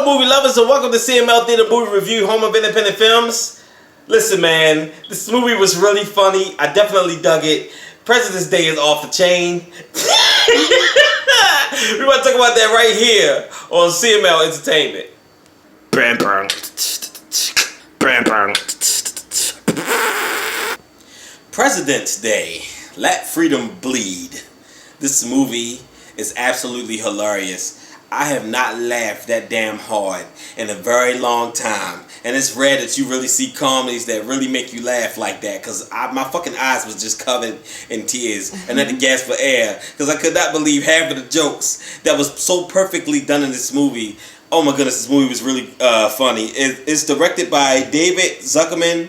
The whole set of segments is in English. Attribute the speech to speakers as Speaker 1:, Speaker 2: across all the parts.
Speaker 1: Hello, movie lovers, and welcome to CML Theater Movie Review, home of independent films. Listen, man, this movie was really funny. I definitely dug it. President's Day is off the chain. We're about to talk about that right here on CML Entertainment. President's Day. Let freedom bleed. This movie is absolutely hilarious. I have not laughed that damn hard in a very long time. And it's rare that you really see comedies that really make you laugh like that. Because my fucking eyes was just covered in tears. And I had to gasp for air. Because I could not believe half of the jokes that was so perfectly done in this movie. Oh my goodness, this movie was really funny. It's directed by David Zuckerman.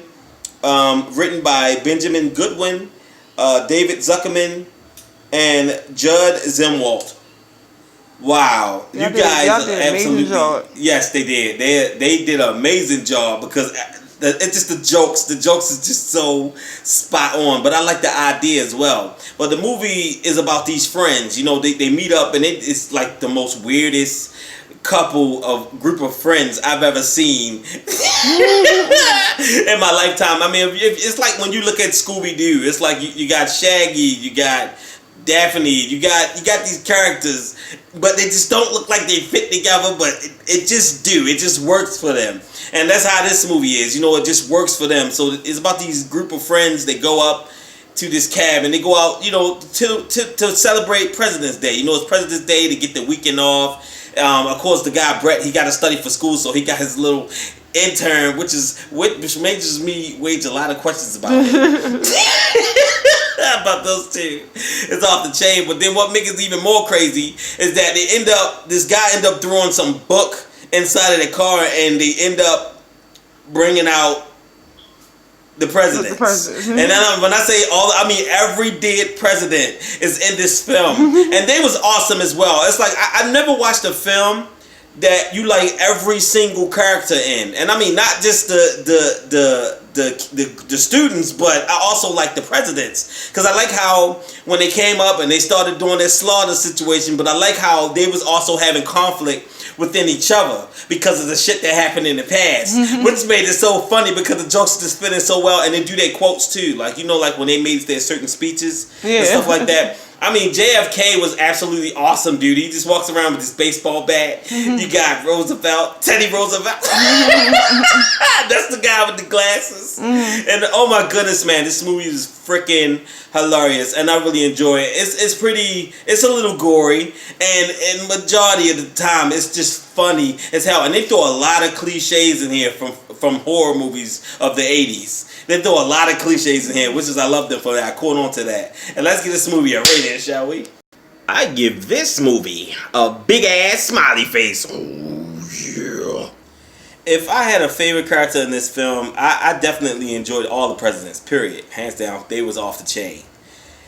Speaker 1: Written by Benjamin Goodwin, David Zuckerman, and Judd Zimwalt. Wow, you guys absolutely, yes, they did. They did an amazing job because it's just the jokes. The jokes is just so spot on. But I like the idea as well. But the movie is about these friends. You know, they meet up and it's like the most weirdest group of friends I've ever seen in my lifetime. I mean, it's like when you look at Scooby-Doo, it's like you got Shaggy, you got Daphne, you got these characters, but they just don't look like they fit together, but it just do. It just works for them. And that's how this movie is. You know, it just works for them. So it's about these group of friends. They go up to this cabin. They go out, you know, to celebrate President's Day. You know, it's President's Day to get the weekend off. Of course, the guy Brett, he got to study for school, so he got his little intern, which makes me wage a lot of questions about it. About those two. It's off the chain. But then what makes it even more crazy is that this guy end up throwing some book inside of the car, and they end up bringing out the presidents. And then when I say every dead president is in this film. And they was awesome as well. It's like, I never watched a film that you like every single character in. And I mean, not just the students, but I also like the presidents. Because I like how when they came up and they started doing their slaughter situation, but I like how they was also having conflict within each other because of the shit that happened in the past, which made it so funny because the jokes just fit in so well, and they do their quotes too, like, you know, like when they made their certain speeches and stuff like that. I mean, JFK was absolutely awesome, dude. He just walks around with his baseball bat. You got Roosevelt, Teddy Roosevelt. That's the guy with the glasses. And oh my goodness, man, this movie is freaking hilarious, and I really enjoy it. It's a little gory, and majority of the time, it's just funny as hell. And they throw a lot of cliches in here from horror movies of the 80s. They throw a lot of cliches in here, which is, I love them for that. I caught on to that. And let's give this movie a rating, shall we? I give this movie a big ass smiley face. Oh, yeah. If I had a favorite character in this film, I definitely enjoyed all the presidents, period. Hands down, they was off the chain.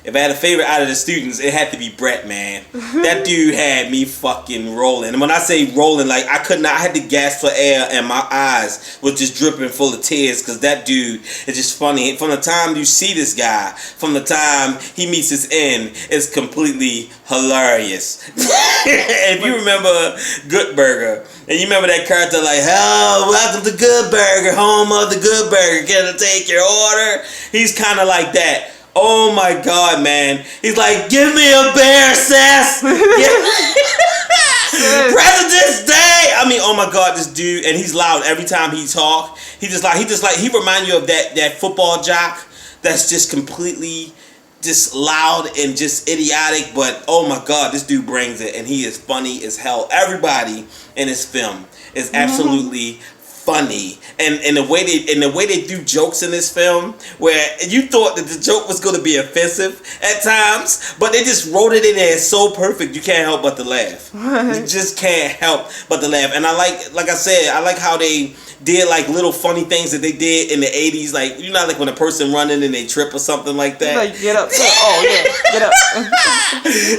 Speaker 1: If I had a favorite out of the students, it had to be Brett, man. That dude had me fucking rolling. And when I say rolling, like, I had to gasp for air, and my eyes were just dripping full of tears because that dude is just funny. From the time you see this guy, from the time he meets his end, it's completely hilarious. If you remember Good Burger, and you remember that character like, oh, welcome to Good Burger, home of the Good Burger, can I take your order? He's kind of like that. Oh my God, man. He's like, give me a bear, sis. President's Day. I mean, oh my God, this dude, and he's loud every time he talk. He remind you of that football jock that's just completely just loud and just idiotic, but oh my God, this dude brings it, and he is funny as hell. Everybody in this film is absolutely funny, and the way they do jokes in this film, where you thought that the joke was going to be offensive at times, but they just wrote it in there so perfect you can't help but to laugh. You just can't help but to laugh. And I like I said, I like how they did like little funny things that they did in the 80s, like, you know, like when a person running and they trip or something like that.
Speaker 2: Like, get up. Oh yeah, get up.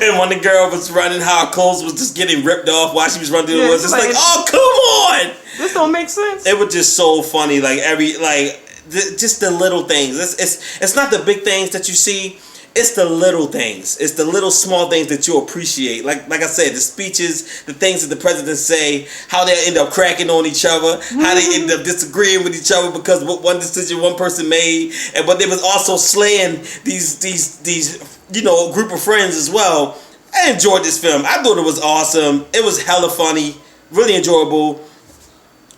Speaker 1: And when the girl was running, how her clothes was just getting ripped off while she was running through the woods. It's like, oh, come on.
Speaker 2: This don't make sense.
Speaker 1: It was just so funny, like just the little things. It's not the big things that you see it's the little things. It's the little small things that you appreciate. Like I said, the speeches, the things that the presidents say, how they end up cracking on each other, how they end up disagreeing with each other because of one decision one person made, but they was also slaying these group of friends as well. I enjoyed this film. I thought it was awesome. It was hella funny, really enjoyable.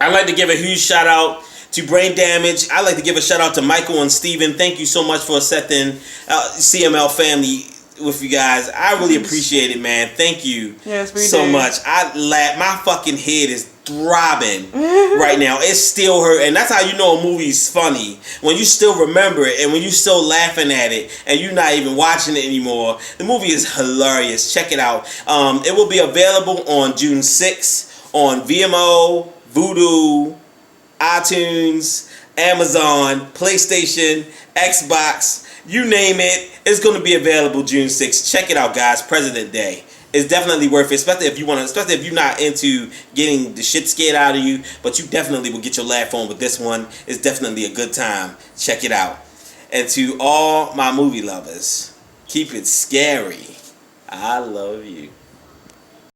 Speaker 1: I'd like to give a huge shout out to Brain Damage. I'd like to give a shout out to Michael and Steven. Thank you so much for setting CML family with you guys. I really appreciate it, man. Thank you so much. My fucking head is throbbing right now. It's still hurt, and that's how you know a movie's funny. When you still remember it, and when you still laughing at it, and you're not even watching it anymore. The movie is hilarious. Check it out. It will be available on June 6th on VMO, Vudu, iTunes, Amazon, PlayStation, Xbox, you name it. It's going to be available June 6th. Check it out, guys. President Day. It's definitely worth it, especially if you're not into getting the shit scared out of you, but you definitely will get your laugh on with this one. It's definitely a good time. Check it out. And to all my movie lovers, keep it scary. I love you.